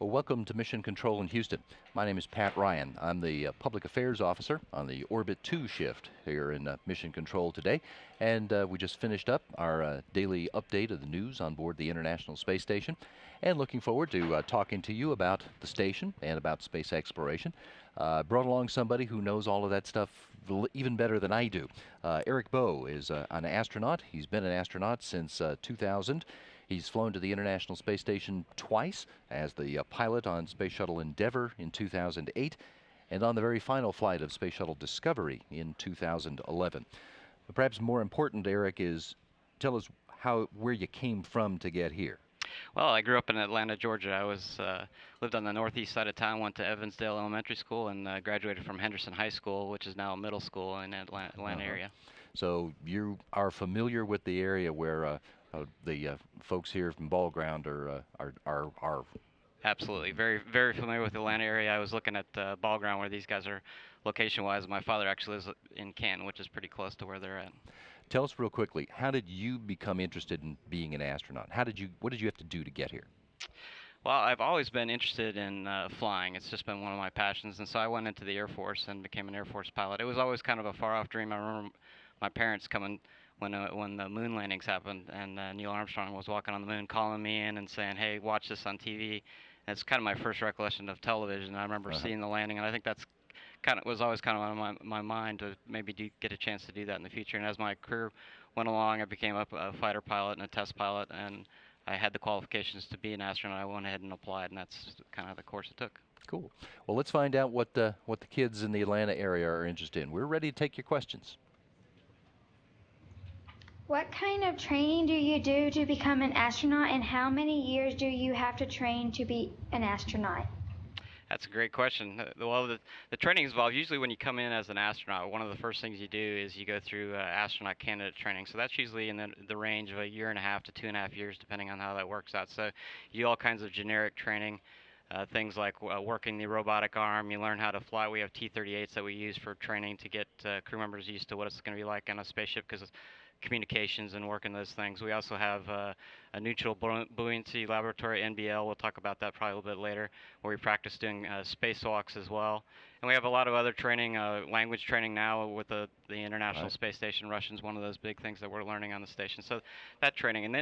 Well, welcome to Mission Control in Houston. My name is Pat Ryan. I'm the Public Affairs Officer on the Orbit 2 shift here in Mission Control today. And we just finished up our daily update of the news on board the International Space Station. And looking forward to talking to you about the station and about space exploration. Brought along somebody who knows all of that stuff even better than I do. Eric Boe is an astronaut. He's been an astronaut since 2000. He's flown to the International Space Station twice as the pilot on Space Shuttle Endeavour in 2008 and on the very final flight of Space Shuttle Discovery in 2011. But perhaps more important, Eric, is tell us where you came from to get here. Well, I grew up in Atlanta, Georgia. I lived on the northeast side of town, went to Evansdale Elementary School, and graduated from Henderson High School, which is now a middle school in Atlanta area. So you are familiar with the area where the folks here from Ball Ground are. Absolutely, very familiar with the Atlanta area. I was looking at Ball Ground where these guys are location-wise. My father actually lives in Canton, which is pretty close to where they're at. Tell us real quickly, how did you become interested in being an astronaut? What did you have to do to get here? Well, I've always been interested in flying. It's just been one of my passions, and so I went into the Air Force and became an Air Force pilot. It was always kind of a far-off dream. I remember my parents coming when the moon landings happened, and Neil Armstrong was walking on the moon, calling me in and saying, "Hey, watch this on TV." And it's kind of my first recollection of television. I remember seeing the landing, and I think that's was always kind of on my mind to maybe get a chance to do that in the future. And as my career went along, I became a fighter pilot and a test pilot, and I had the qualifications to be an astronaut. I went ahead and applied, and that's kind of the course it took. Cool. Well, let's find out what the kids in the Atlanta area are interested in. We're ready to take your questions. What kind of training do you do to become an astronaut, and how many years do you have to train to be an astronaut? That's a great question. Well, the training is involved. Usually when you come in as an astronaut, one of the first things you do is you go through astronaut candidate training. So that's usually in the range of a year and a half to 2.5 years, depending on how that works out. So you do all kinds of generic training, things like working the robotic arm. You learn how to fly. We have T-38s that we use for training to get crew members used to what it's going to be like on a spaceship, because communications and working those things. We also have a neutral buoyancy laboratory, NBL. We'll talk about that probably a little bit later, where we practice doing spacewalks as well. And we have a lot of other training, language training now with the International Space Station. Russian's one of those big things that we're learning on the station. So that training. And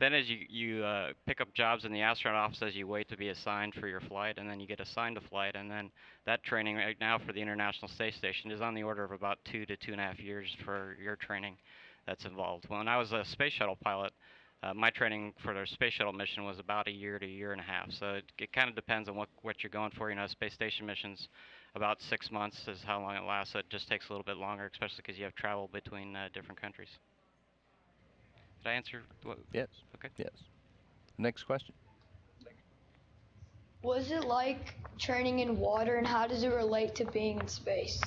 then as you pick up jobs in the astronaut office as you wait to be assigned for your flight, and then you get assigned to flight. And then that training right now for the International Space Station is on the order of about 2 to 2.5 years for your training that's involved. When I was a space shuttle pilot, my training for the space shuttle mission was about a year to a year and a half. So it kind of depends on what you're going for. You know, space station missions, about 6 months is how long it lasts. So it just takes a little bit longer, especially because you have travel between different countries. Did I answer? Yes. Okay. Yes. Next question. What is it like training in water, and how does it relate to being in space?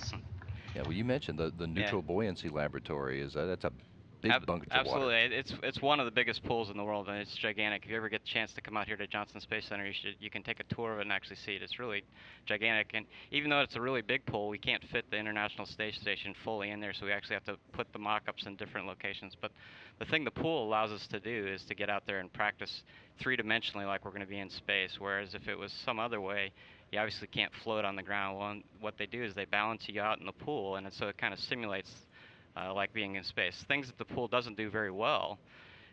Yeah, well, you mentioned the neutral buoyancy laboratory. That's a big bunch of water. Absolutely, it's one of the biggest pools in the world, and it's gigantic. If you ever get the chance to come out here to Johnson Space Center, you can take a tour of it and actually see it. It's really gigantic, and even though it's a really big pool, we can't fit the International Space Station fully in there, so we actually have to put the mock-ups in different locations. But the thing the pool allows us to do is to get out there and practice three-dimensionally like we're going to be in space, whereas if it was some other way, you obviously can't float on the ground. Well, what they do is they balance you out in the pool, and so it kind of simulates like being in space. Things that the pool doesn't do very well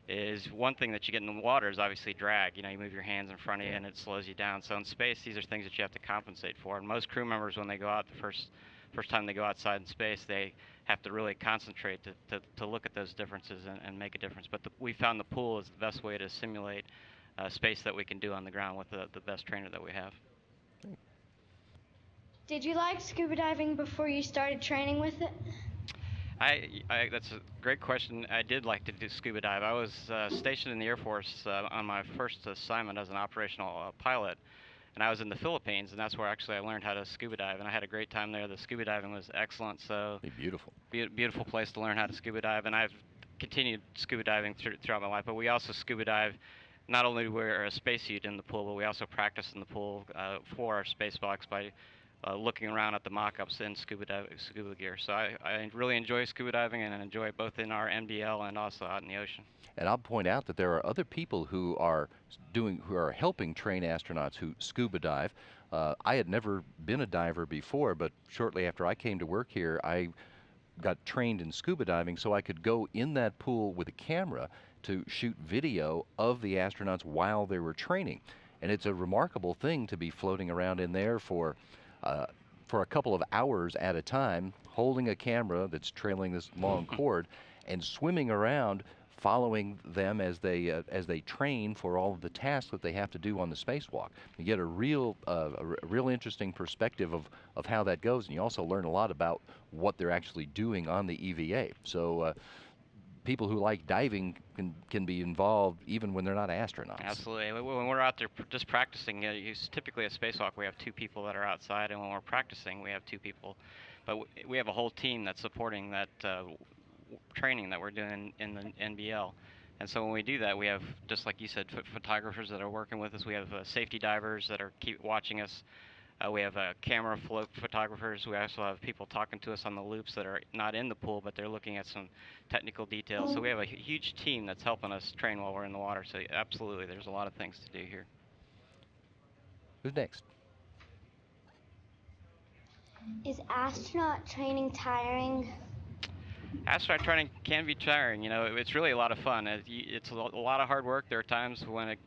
is one thing that you get in the water is obviously drag. You know, you move your hands in front of you and it slows you down. So in space, these are things that you have to compensate for. And most crew members, when they go out the first time they go outside in space, they have to really concentrate to look at those differences and make a difference. But we found the pool is the best way to simulate space that we can do on the ground with the best trainer that we have. Did you like scuba diving before you started training with it? That's a great question. I did like to do scuba dive. I was stationed in the Air Force on my first assignment as an operational pilot, and I was in the Philippines, and that's where actually I learned how to scuba dive, and I had a great time there. The scuba diving was excellent. So beautiful. Beautiful place to learn how to scuba dive, and I've continued scuba diving throughout my life. But we also scuba dive. Not only do we wear a spacesuit in the pool, but we also practice in the pool for our spacewalks by looking around at the mock-ups in scuba gear. So I really enjoy scuba diving, and I enjoy it both in our NBL and also out in the ocean. And I'll point out that there are other people who are helping train astronauts who scuba dive. I had never been a diver before, but shortly after I came to work here, I got trained in scuba diving so I could go in that pool with a camera to shoot video of the astronauts while they were training. And it's a remarkable thing to be floating around in there for a couple of hours at a time, holding a camera that's trailing this long cord and swimming around, following them as they train for all of the tasks that they have to do on the spacewalk. You get a real interesting perspective of how that goes, and you also learn a lot about what they're actually doing on the EVA. So people who like diving can be involved even when they're not astronauts. Absolutely. When we're out there just practicing, typically at spacewalk we have 2 people that are outside, and when we're practicing we have 2 people. But we have a whole team that's supporting that training that we're doing in the NBL. And so when we do that, we have, just like you said, photographers that are working with us. We have safety divers that are keep watching us. We have camera float photographers. We also have people talking to us on the loops that are not in the pool, but they're looking at some technical details. So we have a huge team that's helping us train while we're in the water. So absolutely, there's a lot of things to do here. Who's next? Is astronaut training tiring? Astronaut training can be tiring. It's really a lot of fun. It's a lot of hard work. There are times when it,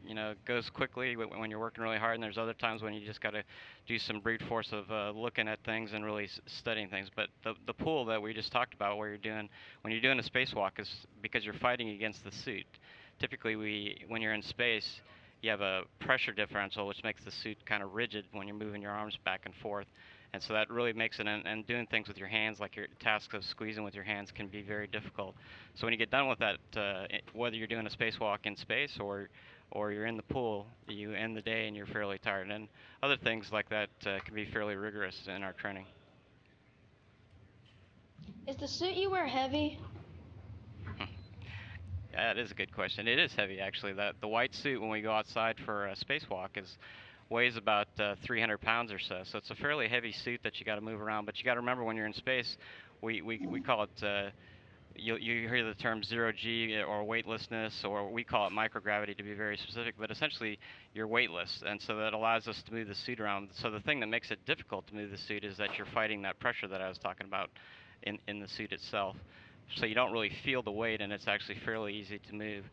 goes quickly when you're working really hard, and there's other times when you just got to do some brute force of looking at things and really studying things. But the pool that we just talked about, when you're doing a spacewalk, is because you're fighting against the suit. Typically, when you're in space, you have a pressure differential, which makes the suit kind of rigid when you're moving your arms back and forth. And so that really makes it, and doing things with your hands, like your tasks of squeezing with your hands, can be very difficult. So when you get done with that, whether you're doing a spacewalk in space or you're in the pool, you end the day and you're fairly tired. And other things like that can be fairly rigorous in our training. Is the suit you wear heavy? Yeah, that is a good question. It is heavy, actually. The white suit, when we go outside for a spacewalk, weighs about 300 pounds or so. So it's a fairly heavy suit that you got to move around. But you got to remember, when you're in space, we call it, you hear the term 0G or weightlessness, or we call it microgravity to be very specific. But essentially, you're weightless, and so that allows us to move the suit around. So the thing that makes it difficult to move the suit is that you're fighting that pressure that I was talking about in the suit itself. So you don't really feel the weight, and it's actually fairly easy to move.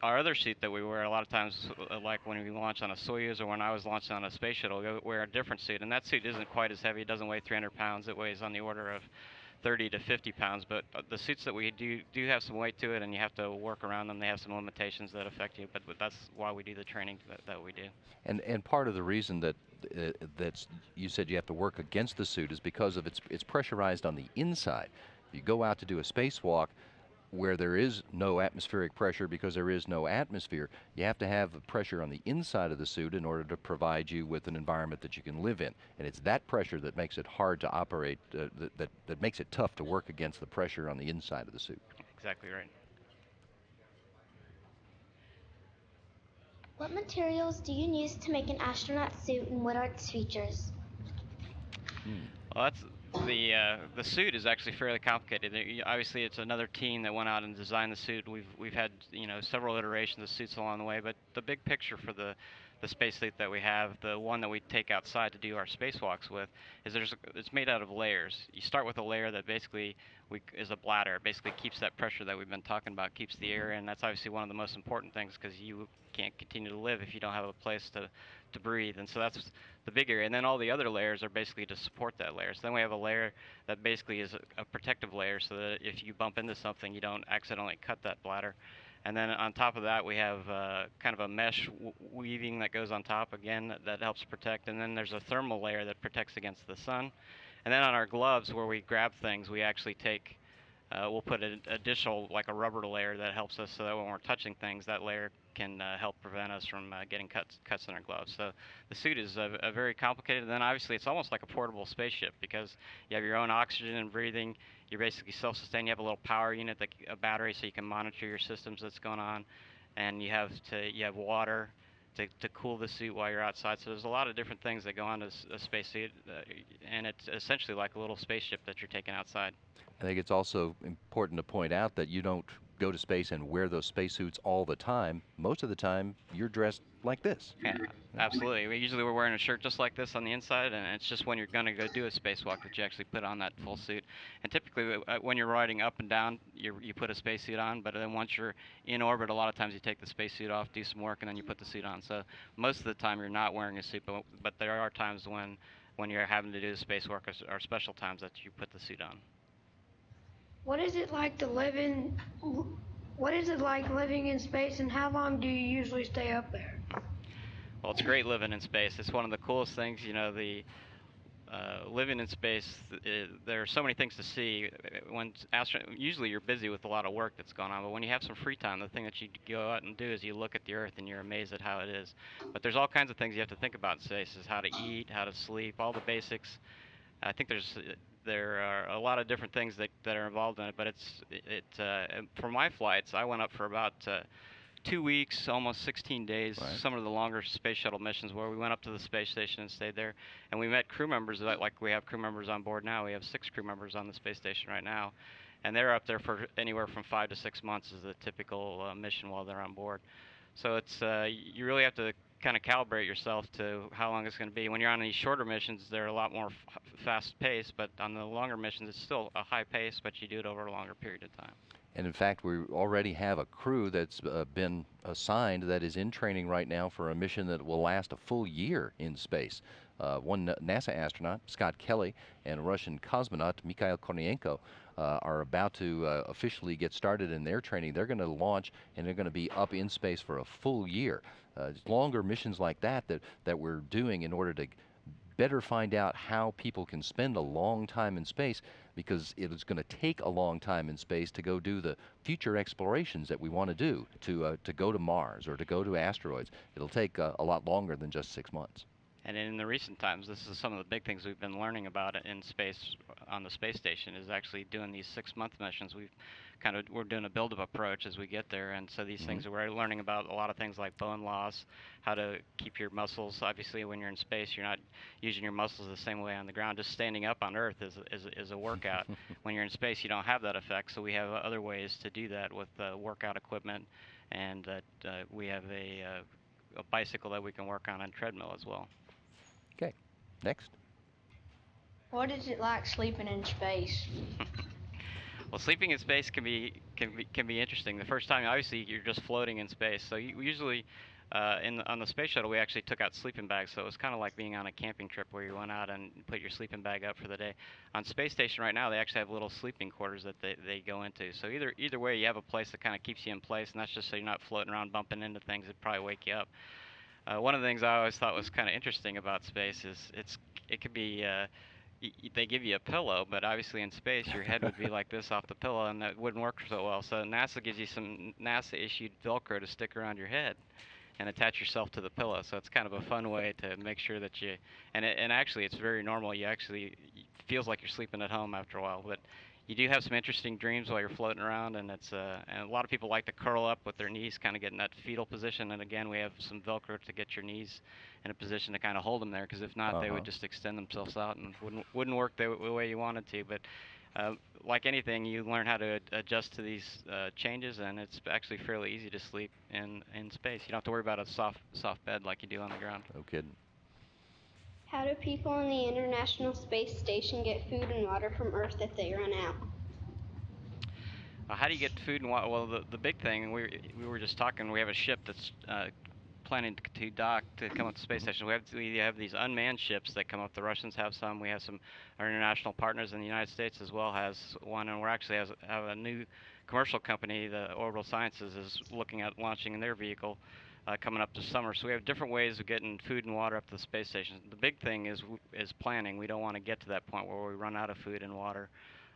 Our other suit that we wear a lot of times, like when we launch on a Soyuz or when I was launching on a space shuttle, we wear a different suit, and that suit isn't quite as heavy. It doesn't weigh 300 pounds. It weighs on the order of 30 to 50 pounds. But the suits that we do have some weight to it, and you have to work around them. They have some limitations that affect you, but that's why we do the training that we do. And part of the reason that you said you have to work against the suit is because of it's pressurized on the inside. You go out to do a spacewalk where there is no atmospheric pressure because there is no atmosphere. You have to have the pressure on the inside of the suit in order to provide you with an environment that you can live in. And it's that pressure that makes it hard to operate, that makes it tough to work against the pressure on the inside of the suit. Exactly right. What materials do you use to make an astronaut suit, and what are its features? Well, the suit is actually fairly complicated. Obviously, it's another team that went out and designed the suit. We've had several iterations of suits along the way, but the big picture for the space suit that we have, the one that we take outside to do our spacewalks with, is it's made out of layers. You start with a layer that basically is a bladder. It basically keeps that pressure that we've been talking about, keeps the air in. That's obviously one of the most important things, because you can't continue to live if you don't have a place to breathe. And so that's the big area. And then all the other layers are basically to support that layer. So then we have a layer that basically is a protective layer, so that if you bump into something, you don't accidentally cut that bladder. And then on top of that, we have kind of a mesh weaving that goes on top, again, that helps protect. And then there's a thermal layer that protects against the sun. And then on our gloves, where we grab things, we actually take, we'll put an additional, like a rubber layer that helps us, so that when we're touching things, that layer can help prevent us from getting cuts in our gloves. So the suit is a very complicated. And then obviously it's almost like a portable spaceship, because you have your own oxygen and breathing. You're basically self-sustained. You have a little power unit, a battery, so you can monitor your systems that's going on. And you have water, to cool the suit while you're outside. So there's a lot of different things that go on to a spacesuit, and it's essentially like a little spaceship that you're taking outside. I think it's also important to point out that you don't go to space and wear those spacesuits all the time. Most of the time, you're dressed like this. Yeah, absolutely. We're wearing a shirt just like this on the inside, and it's just when you're going to go do a spacewalk that you actually put on that full suit. And typically, when you're riding up and down, you put a spacesuit on. But then once you're in orbit, a lot of times you take the spacesuit off, do some work, and then you put the suit on. So most of the time, you're not wearing a suit, but there are times when you're having to do the spacewalk or special times that you put the suit on. What is it like to live in? What is it like living in space, and how long do you usually stay up there? Well, it's great living in space. It's one of the coolest things. You know, living in space. There are so many things to see. Usually you're busy with a lot of work that's going on, but when you have some free time, the thing that you go out and do is you look at the Earth and you're amazed at how it is. But there's all kinds of things you have to think about in space: is how to eat, how to sleep, all the basics. I think there are a lot of different things that are involved in it, but for my flights, I went up for about 2 weeks, almost 16 days. Right. Some of the longer space shuttle missions where we went up to the space station and stayed there, and we met crew members like we have crew members on board now. We have 6 crew members on the space station right now, and they're up there for anywhere from 5 to 6 months is the typical mission while they're on board. So it's you really have to kind of calibrate yourself to how long it's going to be. When you're on these shorter missions, they're a lot more fast paced, but on the longer missions, it's still a high pace, but you do it over a longer period of time. And in fact, we already have a crew that's been assigned that is in training right now for a mission that will last a full year in space. One NASA astronaut, Scott Kelly, and a Russian cosmonaut, Mikhail Kornienko, are about to officially get started in their training. They're going to launch, and they're going to be up in space for a full year. Longer missions like that we're doing in order to better find out how people can spend a long time in space, because it is going to take a long time in space to go do the future explorations that we want to do, to go to Mars or to go to asteroids. It'll take a lot longer than just 6 months. And in the recent times, this is some of the big things we've been learning about in space on the space station, is actually doing these 6-month missions. We're doing a build-up approach as we get there, and so these things we're learning about a lot of things like bone loss, how to keep your muscles. Obviously, when you're in space, you're not using your muscles the same way on the ground. Just standing up on Earth is a workout. When you're in space, you don't have that effect, so we have other ways to do that with workout equipment, and we have a bicycle that we can work on and treadmill as well. Okay, next. What is it like sleeping in space? Well, sleeping in space can be interesting. The first time, obviously, you're just floating in space. So you usually, on the space shuttle, we actually took out sleeping bags. So it was kind of like being on a camping trip where you went out and put your sleeping bag up for the day. On space station right now, they actually have little sleeping quarters that they go into. So either way, you have a place that kind of keeps you in place, and that's just so you're not floating around bumping into things that probably wake you up. One of the things I always thought was kind of interesting about space is it could be they give you a pillow, but obviously in space your head would be like this off the pillow, and that wouldn't work so well. So NASA gives you some NASA-issued Velcro to stick around your head and attach yourself to the pillow. So it's kind of a fun way to make sure that you and actually it's very normal. It feels like you're sleeping at home after a while, but you do have some interesting dreams while you're floating around, and and a lot of people like to curl up with their knees, kind of get in that fetal position. And again, we have some Velcro to get your knees in a position to kind of hold them there, because if not, they would just extend themselves out and wouldn't work the way you wanted to. But like anything, you learn how to adjust to these changes, and it's actually fairly easy to sleep in space. You don't have to worry about a soft bed like you do on the ground. No kidding. How do people on the International Space Station get food and water from Earth if they run out? How do you get food and water? Well, the big thing, we were just talking, we have a ship that's planning to dock to come up to the space station. We have these unmanned ships that come up. The Russians have some. We have some. Our international partners in the United States as well has one, and we're actually have a new commercial company, the Orbital Sciences, is looking at launching their vehicle coming up this summer. So we have different ways of getting food and water up to the space station. The big thing is planning. We don't want to get to that point where we run out of food and water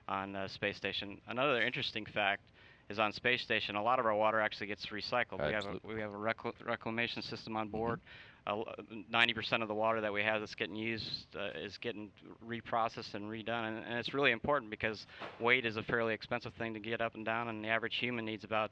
on the space station. Another interesting fact is on space station, a lot of our water actually gets recycled. We have a reclamation system on board. 90% of the water that we have that's getting used is getting reprocessed and redone, and it's really important because weight is a fairly expensive thing to get up and down, and the average human needs about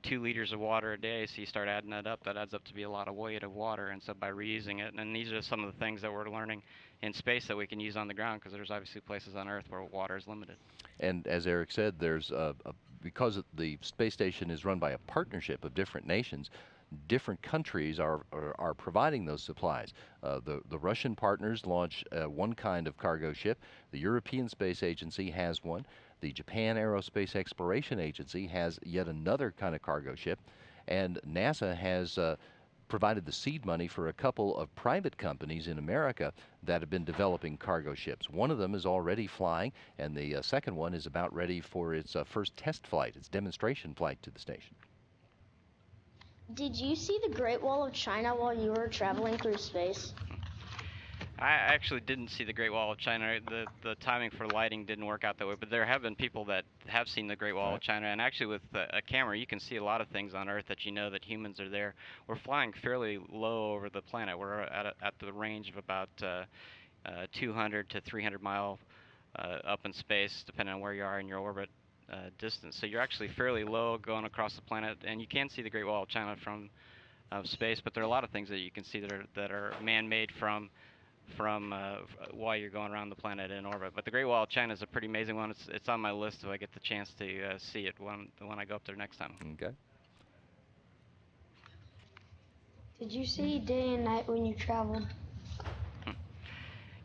2 liters of water a day. So you start adding that up, that adds up to be a lot of weight of water. And so by reusing it, and these are some of the things that we're learning in space that we can use on the ground, because there's obviously places on Earth where water is limited. And as Eric said, there's because the space station is run by a partnership of different nations, different countries are providing those supplies. The Russian partners launch one kind of cargo ship. The European Space Agency has one. The Japan Aerospace Exploration Agency has yet another kind of cargo ship. And NASA has provided the seed money for a couple of private companies in America that have been developing cargo ships. One of them is already flying, and the second one is about ready for its first test flight, its demonstration flight to the station. Did you see the Great Wall of China while you were traveling through space? I actually didn't see the Great Wall of China. The timing for lighting didn't work out that way, but there have been people that have seen the Great Wall of China, and actually with a camera you can see a lot of things on Earth that you know that humans are there. We're flying fairly low over the planet. We're at the range of about 200 to 300 mile up in space, depending on where you are in your orbit distance. So you're actually fairly low going across the planet, and you can see the Great Wall of China from space, but there are a lot of things that you can see that are man-made from while you're going around the planet in orbit. But the Great Wall of China is a pretty amazing one. It's on my list if I get the chance to see it when I go up there next time. Okay. Did you see day and night when you traveled?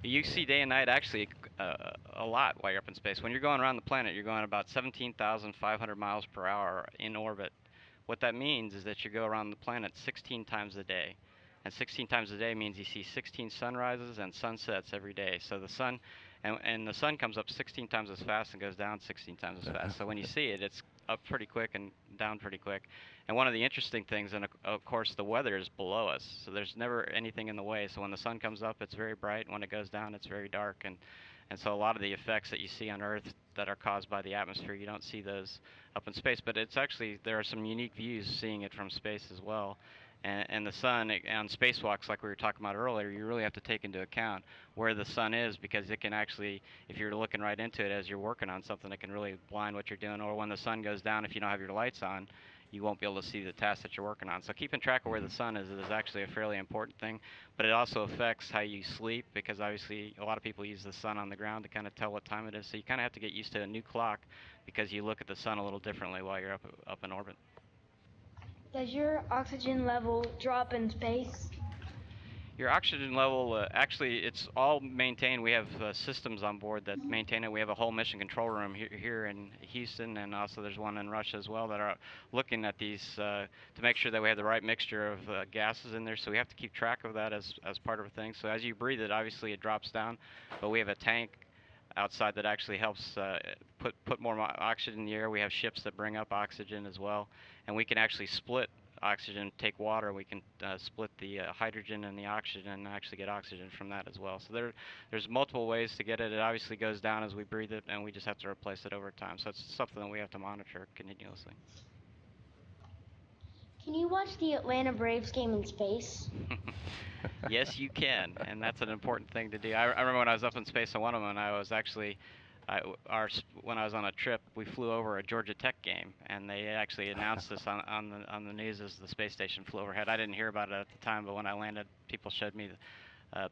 You see day and night actually a lot while you're up in space. When you're going around the planet, you're going about 17,500 miles per hour in orbit. What that means is that you go around the planet 16 times a day. And 16 times a day means you see 16 sunrises and sunsets every day. So the sun, and the sun comes up 16 times as fast and goes down 16 times as fast. So when you see it, it's up pretty quick and down pretty quick. And one of the interesting things, and of course the weather is below us, so there's never anything in the way. So when the sun comes up, it's very bright. When it goes down, it's very dark. And so a lot of the effects that you see on Earth that are caused by the atmosphere, you don't see those up in space. But it's actually, there are some unique views seeing it from space as well. And the sun, on spacewalks like we were talking about earlier, you really have to take into account where the sun is, because it can actually, if you're looking right into it as you're working on something, it can really blind what you're doing. Or when the sun goes down, if you don't have your lights on, you won't be able to see the task that you're working on. So keeping track of where the sun is actually a fairly important thing, but it also affects how you sleep, because obviously a lot of people use the sun on the ground to kind of tell what time it is. So you kind of have to get used to a new clock, because you look at the sun a little differently while you're up in orbit. Does your oxygen level drop in space? Your oxygen level, actually, it's all maintained. We have systems on board that maintain it. We have a whole mission control room here in Houston, and also there's one in Russia as well, that are looking at these to make sure that we have the right mixture of gases in there. So we have to keep track of that as part of a thing. So as you breathe it, obviously it drops down, but we have a tank outside that actually helps put more oxygen in the air. We have ships that bring up oxygen as well, and we can actually split oxygen, take water, we can split the hydrogen and the oxygen and actually get oxygen from that as well. So there's multiple ways to get it. It obviously goes down as we breathe it, and we just have to replace it over time. So it's something that we have to monitor continuously. Can you watch the Atlanta Braves game in space? Yes, you can, and that's an important thing to do. I remember when I was up in space on one of them, I was actually, when I was on a trip, we flew over a Georgia Tech game, and they actually announced this on the news as the space station flew overhead. I didn't hear about it at the time, but when I landed, people showed me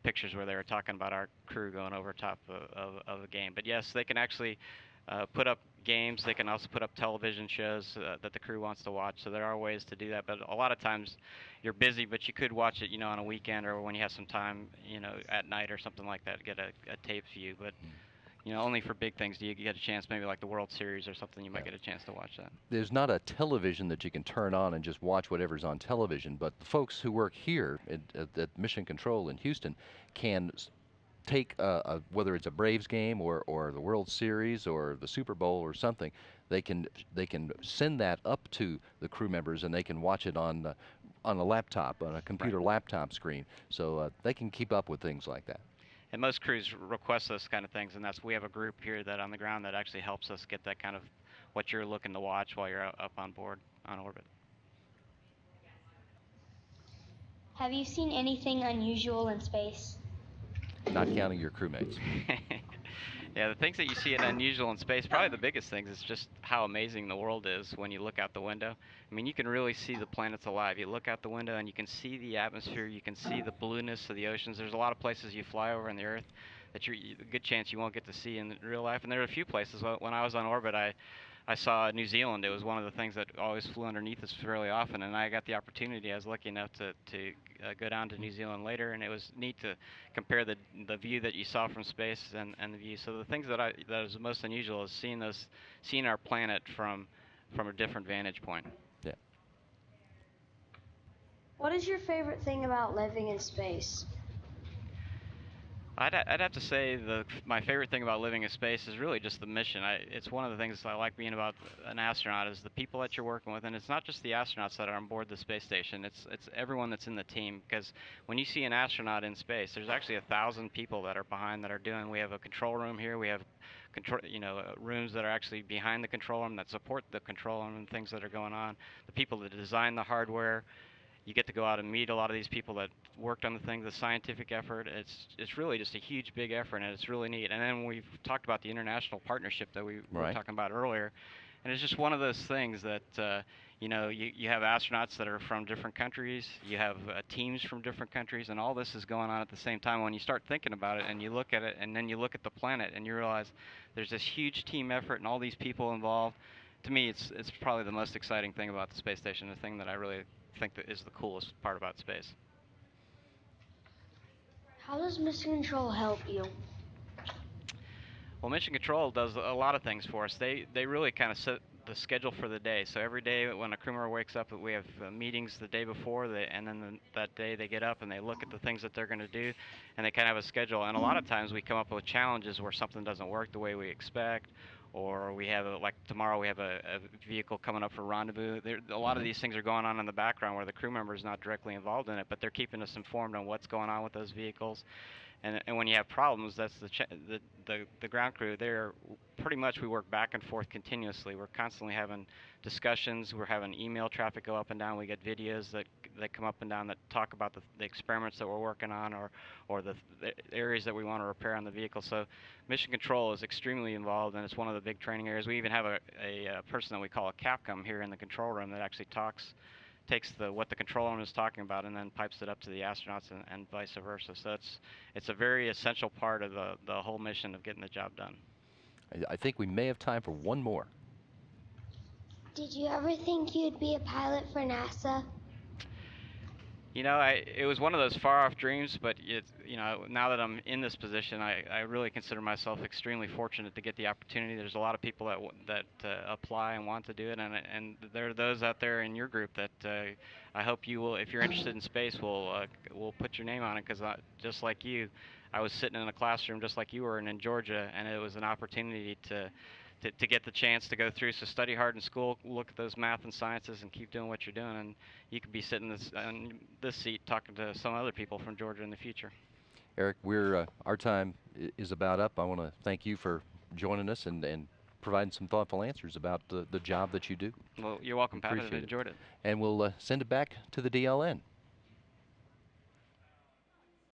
pictures where they were talking about our crew going over top of a game. But yes, they can actually put up games. They can also put up television shows that the crew wants to watch. So there are ways to do that. But a lot of times you're busy, but you could watch it, on a weekend or when you have some time, at night or something like that, get a tape view. But only for big things do you get a chance, maybe like the World Series or something, you might get a chance to watch that. There's not a television that you can turn on and just watch whatever's on television, but the folks who work here at Mission Control in Houston can take whether it's a Braves game or the World Series or the Super Bowl or something, they can send that up to the crew members, and they can watch it on a laptop, on a computer laptop screen, so they can keep up with things like that. And most crews request those kind of things, and we have a group here that on the ground that actually helps us get that kind of what you're looking to watch while you're up on board on orbit. Have you seen anything unusual in space? Not counting your crewmates. Yeah, the things that you see in unusual in space, probably the biggest things is just how amazing the world is when you look out the window. I mean, you can really see the planets alive. You look out the window and you can see the atmosphere, you can see the blueness of the oceans. There's a lot of places you fly over on the Earth that a good chance you won't get to see in real life. And there are a few places. When I was on orbit, I saw New Zealand. It was one of the things that always flew underneath us fairly often, and I got the opportunity. I was lucky enough to go down to New Zealand later, and it was neat to compare the view that you saw from space and the view. So the things that is most unusual is seeing our planet from a different vantage point. Yeah. What is your favorite thing about living in space? I'd have to say my favorite thing about living in space is really just the mission. It's one of the things I like being about an astronaut is the people that you're working with, and it's not just the astronauts that are on board the space station. It's everyone that's in the team, because when you see an astronaut in space, there's actually 1,000 people that are behind that are doing. We have a control room here. We have rooms that are actually behind the control room that support the control room and things that are going on. The people that design the hardware. You get to go out and meet a lot of these people that worked on the thing, the scientific effort. It's really just a huge, big effort, and it's really neat. And then we've talked about the international partnership that we were talking about earlier, and it's just one of those things that you have astronauts that are from different countries, you have teams from different countries, and all this is going on at the same time. When you start thinking about it, and you look at it, and then you look at the planet, and you realize there's this huge team effort and all these people involved. To me, it's probably the most exciting thing about the space station, the thing that I really think that is the coolest part about space. How does Mission Control help you? Well, Mission Control does a lot of things for us. They really kind of set the schedule for the day. So every day when a crew member wakes up, we have meetings the day before, and then that day they get up and they look at the things that they're going to do, and they kind of have a schedule. And a lot of times we come up with challenges where something doesn't work the way we expect, or we have like tomorrow we have a vehicle coming up for rendezvous. A lot of these things are going on in the background where the crew member is not directly involved in it, but they're keeping us informed on what's going on with those vehicles. And when you have problems, that's the ground crew. They're pretty much, we work back and forth continuously. We're constantly having discussions. We're having email traffic go up and down. We get videos that come up and down that talk about the experiments that we're working on, or the areas that we want to repair on the vehicle. So Mission Control is extremely involved, and it's one of the big training areas. We even have a person that we call a Capcom here in the control room that actually takes what the control room is talking about and then pipes it up to the astronauts and vice versa. So it's a very essential part of the whole mission of getting the job done. I think we may have time for one more. Did you ever think you'd be a pilot for NASA? You know, it was one of those far-off dreams, but now that I'm in this position, I really consider myself extremely fortunate to get the opportunity. There's a lot of people that apply and want to do it, and there are those out there in your group that I hope you will, if you're interested in space, will put your name on it, because just like you, I was sitting in a classroom just like you were in Georgia, and it was an opportunity to get the chance to go through. So study hard in school, look at those math and sciences, and keep doing what you're doing. And you could be sitting in this seat talking to some other people from Georgia in the future. Eric, our time is about up. I want to thank you for joining us and providing some thoughtful answers about the job that you do. Well, you're welcome, Pat. I've enjoyed it. And we'll send it back to the DLN.